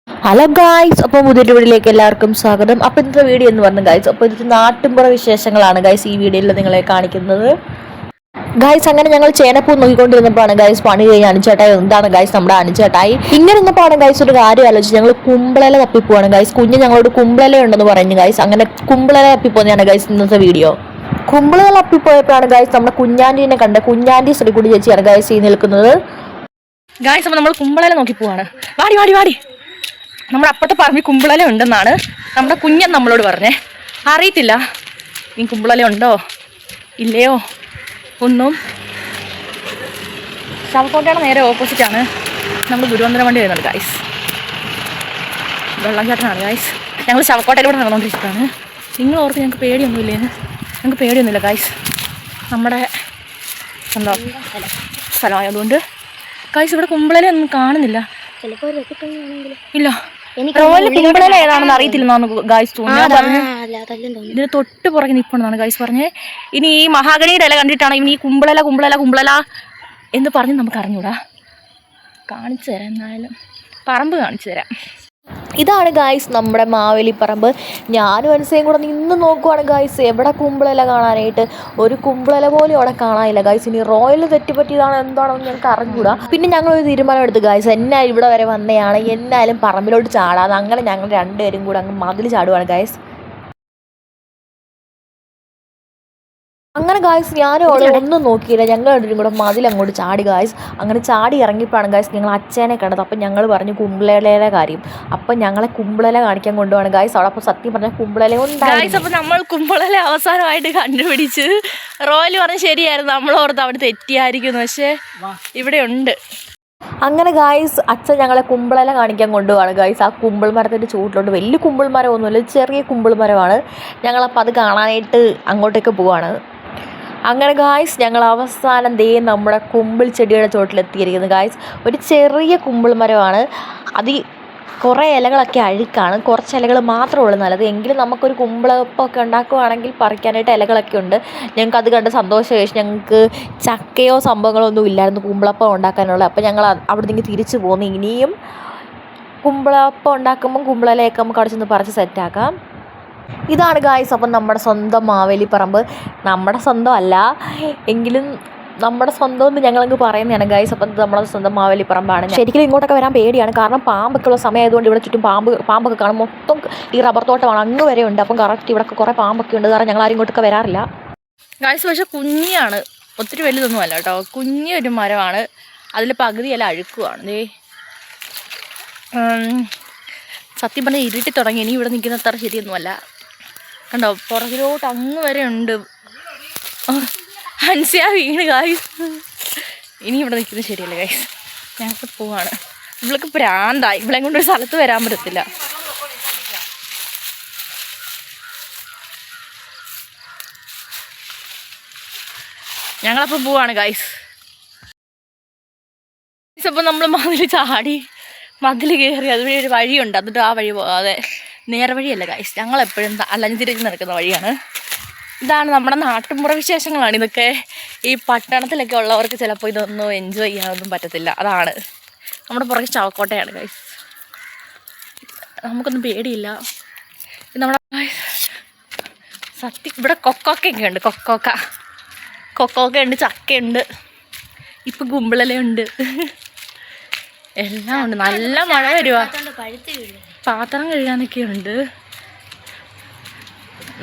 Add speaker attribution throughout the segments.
Speaker 1: Hello guys, അപ്പോൾ പുതിയൊരു വീഡിയോയിലേക്ക് എല്ലാവർക്കും സ്വാഗതം. അപ്പോൾ ഇന്നത്തെ വീഡിയോ എന്ന് പറഞ്ഞു ഗായ്സ്, അപ്പോൾ ഇതൊരു നാട്ടിൻപുറ വിശേഷങ്ങളാണ് ഗായ്സ് ഈ വീഡിയോയിൽ നിങ്ങളെ കാണിക്കുന്നത്. ഗായ്സ്, അങ്ങനെ ഞങ്ങൾ ചേനപ്പൂ നോക്കിക്കൊണ്ടിരുന്നപ്പോഴാണ് ഗായ്സ് പണി കഴിഞ്ഞ് അനുചേട്ടായി. എന്താണ് ഗായ്സ് നമ്മുടെ അനുചേട്ടായി ഇങ്ങനെ ഇരുന്നപ്പോഴാണ് ഗായ്സ് ഒരു കാര്യം ആലോചിച്ച് ഞങ്ങൾ കുമ്പളല തപ്പിപ്പോവാണ് ഗായ്സ്. കുഞ്ഞ് ഞങ്ങളോട് കുമ്പളല ഉണ്ടെന്ന് പറഞ്ഞു ഗായ്സ്. അങ്ങനെ കുമ്പളല തപ്പിപ്പോന്നെയാണ് ഗായ്സ് ഇന്നത്തെ വീഡിയോ. കുമ്പളല തപ്പിപ്പോയപ്പോഴാണ് ഗായ്സ് നമ്മുടെ കുഞ്ഞാൻറ്റീനെ കണ്ട്. കുഞ്ഞാൻറ്റി ശ്രീകുടി ചേച്ചിയാണ് ഗായ്സ് ഈ നിൽക്കുന്നത്.
Speaker 2: ഗായ്സ്, അപ്പോൾ നമ്മൾ കുമ്പളല നോക്കി പോവാണ്. വാടി വാടി വാടി. നമ്മുടെ അപ്പുറത്തെ പറമ്പിൽ കുമ്പളല ഉണ്ടെന്നാണ് നമ്മുടെ കുഞ്ഞൻ നമ്മളോട് പറഞ്ഞേ. അറിയത്തില്ല ഈ കുമ്പളല ഉണ്ടോ ഇല്ലയോ ഒന്നും. ശവക്കോട്ടയുടെ നേരെ ഓപ്പോസിറ്റാണ് നമ്മൾ ഗുരുവന്ദരം വണ്ടി വരുന്നത് ഗായ്സ്. വെള്ളം ചേട്ടനാണ് ഗായ്സ്. ഞങ്ങൾ ശവക്കോട്ടയിലൂടെ നടന്നുകൊണ്ടിരിക്കുകയാണ്. നിങ്ങൾ ഓർത്ത് ഞങ്ങൾക്ക് പേടിയൊന്നുമില്ലേന്ന്? ഞങ്ങൾക്ക് പേടിയൊന്നുമില്ല ഗായ്സ്. നമ്മുടെ എന്താ സ്ഥലമായതുകൊണ്ട് ഗായ്സ് ഇവിടെ കുമ്പളല ഒന്നും കാണുന്നില്ല. ഇല്ല, കുമ്പളല ഏതാണെന്ന് അറിയത്തില്ലെന്നാണ് ഗായ്സ് തോന്നുന്നത്. ഇതിന് തൊട്ട് പുറകെ നിൽപ്പണെന്നാണ് ഗായ്സ് പറഞ്ഞേ. ഇനി ഈ മഹാഗണിയുടെ ഇല കണ്ടിട്ടാണ് ഇനി ഈ കുമ്പളല കുമ്പളല കുമ്പളല എന്ന് പറഞ്ഞ് നമുക്ക് അറിഞ്ഞൂടാ. കാണിച്ചു തരാം, എന്നാലും പറമ്പ് കാണിച്ചു തരാം.
Speaker 1: ഇതാണ് ഗായ്സ് നമ്മുടെ മാവേലിപ്പറമ്പ്. ഞാനും അനുസയും കൂടെ നിന്ന് നോക്കുവാണ് ഗായ്സ് എവിടെ കുമ്പളല കാണാനായിട്ട്. ഒരു കുമ്പളല പോലും അവിടെ കാണാനില്ല ഗായ്സ്. ഇനി റോയൽ തെറ്റുപറ്റിയതാണോ എന്താണെന്ന് ഞങ്ങൾക്ക് അറിഞ്ഞൂടാ. പിന്നെ ഞങ്ങളൊരു തീരുമാനം എടുത്തു ഗായ്സ്, എന്നാലും ഇവിടെ വരെ വന്നതാണ്, എന്നാലും പറമ്പിലോട്ട് ചാടാതെ. അങ്ങനെ ഞങ്ങൾ രണ്ടുപേരും കൂടെ അങ്ങ് മതിൽ ചാടുവാണ് ഗായ്സ്. അങ്ങനെ ഗായ്സ് ഞാനും അവിടെ ഒന്നും നോക്കിയില്ല, ഞങ്ങൾ രണ്ടുപേരും കൂടെ മതിൽ അങ്ങോട്ട് ചാടി ഗായ്സ്. അങ്ങനെ ചാടി ഇറങ്ങിയപ്പോഴാണ് ഗായ്സ് ഞങ്ങൾ അച്ഛനെ കണ്ടത്. അപ്പം ഞങ്ങൾ പറഞ്ഞു കുമ്പളലയുടെ കാര്യം. അപ്പം ഞങ്ങളെ കുമ്പളല കാണിക്കാൻ കൊണ്ടുപോവാണ് ഗായ്സ്. അവിടെ അപ്പോൾ സത്യം പറഞ്ഞാൽ കുമ്പളല
Speaker 2: ഗായ്സ്. അപ്പം നമ്മൾ കുമ്പളല അവസാനമായിട്ട് കണ്ടുപിടിച്ച്. റോയൽ പറഞ്ഞ് ശരിയായിരുന്നു, നമ്മളോർത്ത് അവിടെ തെറ്റിയായിരിക്കുന്നു, പക്ഷേ ഇവിടെ ഉണ്ട്.
Speaker 1: അങ്ങനെ ഗായ്സ് അച്ഛൻ ഞങ്ങളെ കുമ്പളല കാണിക്കാൻ കൊണ്ടുപോവാണ് ഗായ്സ്. ആ കുമ്പിൾ മരത്തിൻ്റെ ചുവട്ടിലോട്ട്. വലിയ കുമ്പിൾ മരമൊന്നുമില്ല, ചെറിയ കുമ്പിൾ മരമാണ്. ഞങ്ങളപ്പോൾ അത് കാണാനായിട്ട് അങ്ങോട്ടേക്ക് പോവാണ്. അങ്ങനെ ഗായ്സ് ഞങ്ങൾ അവസാനം ദേ നമ്മുടെ കുമ്പിൾ ചെടിയുടെ ചോട്ടിലെത്തിയിരിക്കുന്നു ഗായ്സ്. ഒരു ചെറിയ കുമ്പിൾ മരമാണ്. അത് കുറേ ഇലകളൊക്കെ അഴുക്കാണ്, കുറച്ച് ഇലകൾ മാത്രമേ ഉള്ളൂ നല്ലത്. എങ്കിലും നമുക്കൊരു കുമ്പിളപ്പൊക്കെ ഉണ്ടാക്കുകയാണെങ്കിൽ പറിക്കാനായിട്ട് ഇലകളൊക്കെ ഉണ്ട്. ഞങ്ങൾക്ക് അത് കണ്ട് സന്തോഷമായി. ഞങ്ങൾക്ക് ചക്കയോ സംഭവങ്ങളോ ഒന്നും ഇല്ലായിരുന്നു കുമ്പിളപ്പം ഉണ്ടാക്കാനുള്ളത്. അപ്പോൾ ഞങ്ങൾ അവിടെ നിന്ന് തിരിച്ചു പോന്നു. ഇനിയും കുമ്പിളപ്പം ഉണ്ടാക്കുമ്പം കുമ്പിളയിലേക്ക് നമുക്ക് അവിടെ ചെന്ന് പറിച്ച് സെറ്റാക്കാം. ഇതാണ് ഗായ്സ് അപ്പം നമ്മുടെ സ്വന്തം മാവേലിപ്പറമ്പ്. നമ്മുടെ സ്വന്തം അല്ല എങ്കിലും നമ്മുടെ സ്വന്തം എന്ന് ഞങ്ങളങ്ങ് പറയുന്നതാണ് ഗായ്സ്. അപ്പം നമ്മുടെ സ്വന്തം മാവേലിപ്പറമ്പാണ്. ശരിക്കും ഇങ്ങോട്ടൊക്കെ വരാൻ പേടിയാണ്, കാരണം പാമ്പൊക്കെ ഉള്ള സമയമായതുകൊണ്ട് ഇവിടെ ചുറ്റും പാമ്പൊക്കെ കാണും. മൊത്തം ഈ റബ്ബർ തോട്ടമാണ്, അങ്ങ് വരെ ഉണ്ട്. അപ്പം കറക്റ്റ് ഇവിടെ കുറേ പാമ്പൊക്കെ ഉണ്ട്, കാരണം ഞങ്ങൾ ആരും ഇങ്ങോട്ടൊക്കെ വരാറില്ല
Speaker 2: ഗായ്സ്. പക്ഷേ കുഞ്ഞാണ്, ഒത്തിരി വലുതൊന്നും അല്ല കേട്ടോ. കുഞ്ഞൊരു മരമാണ്, അതിൽ പകുതിയെല്ലാം അഴുക്കുവാണ്. ദേ സത്യം പറഞ്ഞാൽ ഇരുട്ടി തുടങ്ങി. ഇനി ഇവിടെ നിൽക്കുന്ന അത്ര ശരിയൊന്നുമല്ല. കണ്ടോ, പുറകിലോട്ട് അങ്ങ് വരെ ഉണ്ട്. ഹൻസിയ വീണ് ഗായ്സ്. ഇനി ഇവിടെ നിൽക്കുന്നത് ശരിയല്ല ഗായ്സ്. ഞങ്ങൾക്ക് പോവാണ്. ഇവൾക്ക് പ്രാന്തായി, ഇവളെ കൊണ്ടൊരു സ്ഥലത്ത് വരാൻ പറ്റത്തില്ല. ഞങ്ങളപ്പോൾ പോവാണ് ഗായ്സ്. അപ്പോൾ നമ്മൾ മതിൽ ചാടി, മതിൽ കയറി, അതുവഴി ഒരു വഴിയുണ്ട്. എന്നിട്ട് ആ വഴി പോകാതെ നേർവഴിയല്ല ഗായ്സ്, ഞങ്ങളെപ്പോഴും അലഞ്ഞിരിച്ച് നടക്കുന്ന വഴിയാണ്. ഇതാണ് നമ്മുടെ നാട്ടിൻപുറ വിശേഷങ്ങളാണ് ഇതൊക്കെ. ഈ പട്ടണത്തിലൊക്കെ ഉള്ളവർക്ക് ചിലപ്പോൾ ഇതൊന്നും എൻജോയ് ചെയ്യാനൊന്നും പറ്റത്തില്ല. അതാണ് നമ്മുടെ പുറകെ ചവക്കോട്ടയാണ് ഗായ്സ്. നമുക്കൊന്നും പേടിയില്ല. നമ്മുടെ സത്യം ഇവിടെ കൊക്കോക്കൊക്കെ ഉണ്ട്. കൊക്കോക്ക ഉണ്ട്, ചക്കയുണ്ട്, ഇപ്പം കുമ്പിളലയുണ്ട്, എല്ലാം ഉണ്ട്. നല്ല മഴ വരുവാ, പാത്രം കഴുകാനൊക്കെ ഉണ്ട്.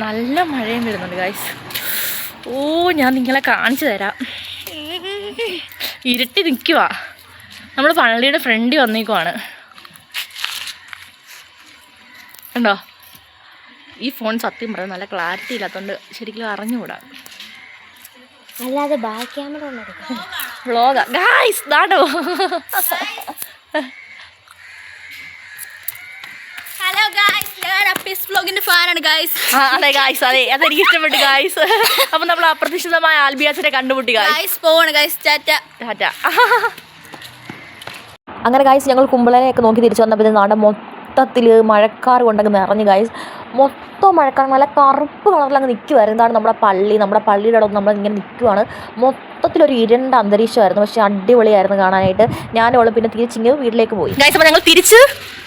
Speaker 2: നല്ല മഴയും വരുന്നുണ്ട് ഗായ്സ്. ഓ, ഞാൻ നിങ്ങളെ കാണിച്ചു തരാം. ഇരുട്ടി നിൽക്കുവാ. നമ്മൾ പള്ളിയുടെ ഫ്രണ്ടിൽ വന്നേക്കുവാണ്. കണ്ടോ, ഈ ഫോൺ സത്യം പറയാം നല്ല ക്ലാരിറ്റി ഇല്ലാത്തതുകൊണ്ട് ശരിക്കും അറിഞ്ഞുകൂടാ.
Speaker 1: അല്ലാതെ ബാക്ക് ക്യാമറ
Speaker 2: വ്ളോഗാ ഗായ്സ്. ദാണ്ടോ,
Speaker 3: ഹലോ ഗായ്സ്, ഞാൻ അപ്പീസ് വ്ളോഗിന്റെ ഫാനാണ് ഗായ്സ്.
Speaker 2: അതെ ഗായ്സ്, അതെ, അതെനിക്ക് ഇഷ്ടപ്പെട്ടു ഗായ്സ്. അപ്പം നമ്മൾ അപ്രതീക്ഷിതമായ ആൽബിയാസിനെ കണ്ടുമുട്ടി ഗായ്സ്.
Speaker 3: പോവാണ് ഗായ്സ്, ടാറ്റ
Speaker 2: ടാറ്റ.
Speaker 1: അങ്ങനെ ഗായ്സ് ഞങ്ങൾ കുമ്പളനെയൊക്കെ നോക്കി തിരിച്ചു വന്നപ്പോൾ നാട് മൊത്തത്തിൽ മഴക്കാർ കൊണ്ടങ്ങ് നിറഞ്ഞു ഗൈസ്. മൊത്തം മഴക്കാർ നല്ല കറുപ്പ് കളറിലങ്ങ് നിൽക്കുമായിരുന്നു. ഇതാണ് നമ്മുടെ പള്ളിയുടെ അവിടെ നമ്മൾ ഇങ്ങനെ നിൽക്കുവാണ്. മൊത്തത്തിലൊരു ഇരുണ്ട അന്തരീക്ഷമായിരുന്നു. പക്ഷേ അടിപൊളിയായിരുന്നു കാണാനായിട്ട്. ഞാനോളും പിന്നെ തിരിച്ചിങ്ങ് വീട്ടിലേക്ക് പോയി
Speaker 2: ഗൈസ്. അപ്പോൾ ഞങ്ങൾ തിരിച്ച്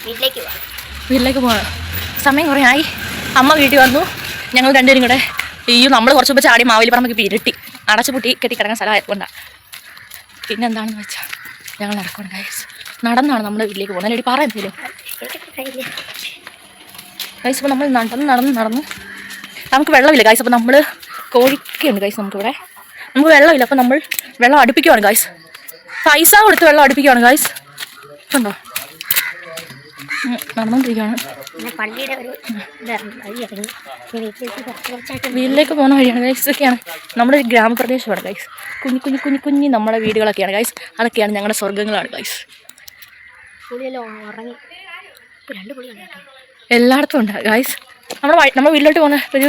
Speaker 3: വീട്ടിലേക്ക്
Speaker 2: പോകണം. സമയം കുറേ ആയി. അമ്മ വീട്ടിൽ വന്നു. ഞങ്ങൾ രണ്ടുപേരും കൂടെ നമ്മൾ കുറച്ച് മുമ്പ് ചാടി മാവേലിപ്പറമ്പൊക്കെ ഇരുട്ടി അടച്ചുപൂട്ടി കെട്ടിക്കിടങ്ങുന്ന സ്ഥലമായതുകൊണ്ടാണ്. പിന്നെ എന്താണെന്ന് വെച്ചാൽ ഞങ്ങൾ നടക്കണം ഗൈസ്. നടന്നാണ് നമ്മുടെ വീട്ടിലേക്ക് പോകുന്നത്. അല്ലേടി പറയാൻ തരും ഗൈസ്. അപ്പോൾ നമ്മൾ നടന്ന് നമുക്ക് വെള്ളമില്ല ഗൈസ്. അപ്പോൾ നമ്മൾ കോഴിക്കുണ്ട് ഗൈസ്. നമുക്ക് വെള്ളമില്ല. അപ്പോൾ നമ്മൾ വെള്ളം അടുപ്പിക്കുവാണ് ഗൈസ്. പൈസ കൊടുത്ത് വെള്ളം അടുപ്പിക്കുവാണ് ഗൈസ്. ഉണ്ടോ നടന്നുകൊണ്ടിരിക്കുകയാണ്. വീട്ടിലേക്ക് പോകുന്ന വഴിയാണ് ഗൈസ്. ഇതൊക്കെയാണ് നമ്മുടെ ഗ്രാമപ്രദേശമാണ് ഗൈസ്. കുഞ്ഞി നമ്മുടെ വീടുകളൊക്കെയാണ് ഗൈസ്. അതൊക്കെയാണ് ഞങ്ങളുടെ സ്വർഗ്ഗങ്ങളാണ് ഗൈസ്. എല്ലായിടത്തും ഉണ്ട് ഗൈസ്. നമ്മുടെ വീട്ടിലോട്ട് പോകുന്ന ഒരു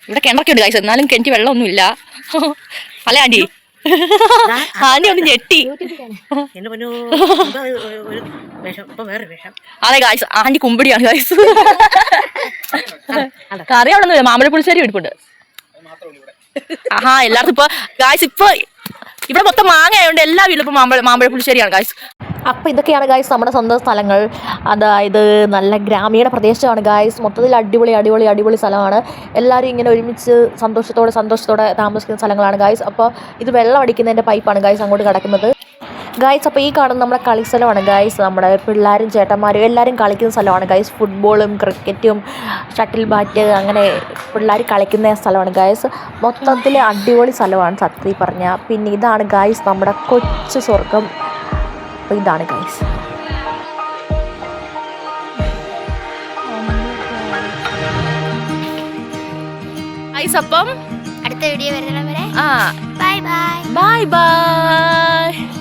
Speaker 2: ഇവിടെ കിണറൊക്കെ ഉണ്ട് ഗൈസ്. എന്നാലും കിണറ്റി വെള്ളമൊന്നുമില്ല അല്ലേ ആൻറ്റി? ആൻറ്റി ഒന്ന് ഞെട്ടി. അതെ ഗൈസ്, ആൻറ്റി കുമ്പിടിയാണ് ഗൈസ്. കറി അവിടെ ഒന്നുമില്ല. മാമ്പഴ പുളിശ്ശേരി എടുപ്പുണ്ട്. എല്ലായിടത്തും ഇപ്പൊ ഗൈസ് ഇവിടെ മൊത്തം മാങ്ങ ആയതുകൊണ്ട് എല്ലാ വീട്ടിലും ഇപ്പൊ മാമ്പഴ പുളിശ്ശേരിയാണ് ഗൈസ്.
Speaker 1: അപ്പോൾ ഇതൊക്കെയാണ് ഗായ്സ് നമ്മുടെ സ്വന്തം സ്ഥലങ്ങൾ. അതായത് നല്ല ഗ്രാമീണ പ്രദേശമാണ് ഗായ്സ്. മൊത്തത്തിൽ അടിപൊളി സ്ഥലമാണ്. എല്ലാവരും ഇങ്ങനെ ഒരുമിച്ച് സന്തോഷത്തോടെ താമസിക്കുന്ന സ്ഥലങ്ങളാണ് ഗായ്സ്. അപ്പോൾ ഇത് വെള്ളം അടിക്കുന്നതിൻ്റെ പൈപ്പാണ് ഗായ്സ് അങ്ങോട്ട് കിടക്കുന്നത് ഗായ്സ്. അപ്പോൾ ഈ കാണുന്ന നമ്മുടെ കളിസ്ഥലമാണ് ഗായ്സ്. നമ്മുടെ പിള്ളേരും ചേട്ടന്മാരും എല്ലാവരും കളിക്കുന്ന സ്ഥലമാണ് ഗായ്സ്. ഫുട്ബോളും ക്രിക്കറ്റും ഷട്ടിൽ ബാറ്റ് അങ്ങനെ പിള്ളേർ കളിക്കുന്ന സ്ഥലമാണ് ഗായ്സ്. മൊത്തത്തിൽ അടിപൊളി സ്ഥലമാണ് സത്യം പറഞ്ഞാൽ. പിന്നെ ഇതാണ് ഗായ്സ് നമ്മുടെ കൊച്ചു സ്വർഗം. അപ്പോൾ ഇതാണ് ഗൈസ്.
Speaker 3: അപ്പം അടുത്ത വീഡിയോ വരുന്നവരെ ബൈ ബൈ.
Speaker 2: Bye bye.